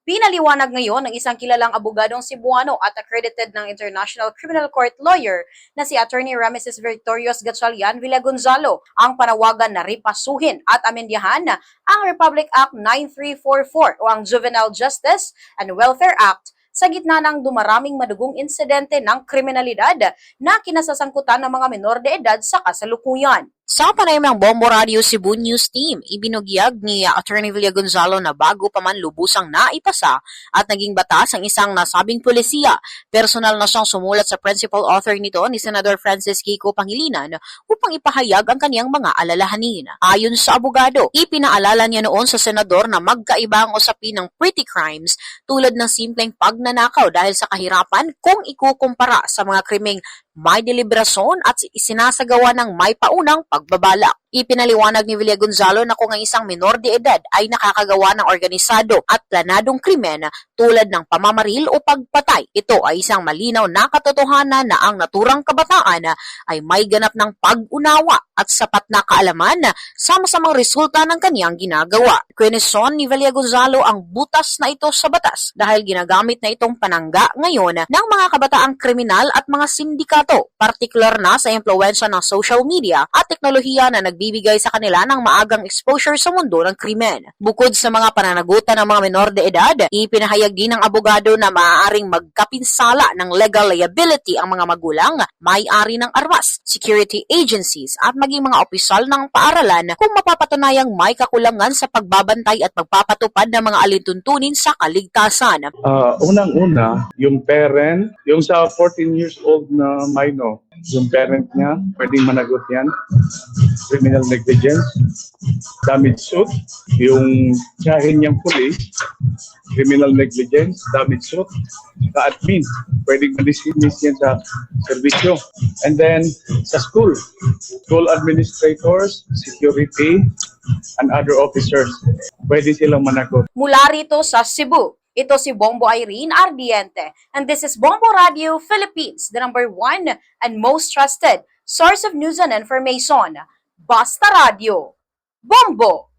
Pinaliwanag ngayon ng isang kilalang abogadong Cebuano at accredited ng International Criminal Court lawyer na si Attorney Rameses Victorious Gatchalian Villagonzalo ang panawagan na ripasuhin at amendyahan ang Republic Act 9344 o ang Juvenile Justice and Welfare Act sa gitna ng dumaraming madugong insidente ng kriminalidad na kinasasangkutan ng mga menor de edad sa kasalukuyan. Sa panayam ng Bombo Radio Cebu News Team, ibinugyag ni Attorney Villagonzalo na bago pa man lubusang naipasa at naging batas ang isang nasabing pulisiya, personal na siyang sumulat sa principal author nito ni Senador Francis Kiko Pangilinan upang ipahayag ang kaniyang mga alalahanin. Ayon sa abogado, ipinaalala niya noon sa senador na magkaiba ang usapin ng petty crimes tulad ng simpleng pagnanakaw dahil sa kahirapan kung ikukumpara sa mga krimeng may deliberasyon at isinasagawa ng may paunang pagbabalak. Ipinaliwanag ni Villagonzalo na kung ang isang menor de edad ay nakakagawa ng organisado at planadong krimen tulad ng pamamaril o pagpatay, ito ay isang malinaw na katotohanan na ang naturang kabataan ay may ganap ng pag-unawa at sapat na kaalaman sa masamang resulta ng kaniyang ginagawa. Kwinison ni Villagonzalo ang butas na ito sa batas dahil ginagamit na itong panangga ngayon ng mga kabataang kriminal at mga sindikato, partikular na sa impluwensya ng social media at teknolohiya na nagbibigay sa kanila ng maagang exposure sa mundo ng krimen. Bukod sa mga pananagutan ng mga menor de edad, ipinahayag din ng abogado na maaaring magkapinsala ng legal liability ang mga magulang, may-ari ng armas, security agencies at maging mga opisyal ng paaralan kung mapapatunayang may kakulangan sa pagbabantay at pagpapatupad ng mga alintuntunin sa kaligtasan. Unang-una, yung parent, yung sa 14 years old na minor, yung parent niya, pwedeng managot yan. Criminal negligence, damage suit, yung tiyahin niyang police, criminal negligence, damage suit, ka-admin, pwedeng ma-dismiss yan sa servisyo. And then, sa school administrators, security, and other officers, pwede silang managot. Mula rito sa Cebu, ito si Bombo Irene Ardiente, and this is Bombo Radio Philippines, the #1 and most trusted source of news and information. Basta Radio. Bombo!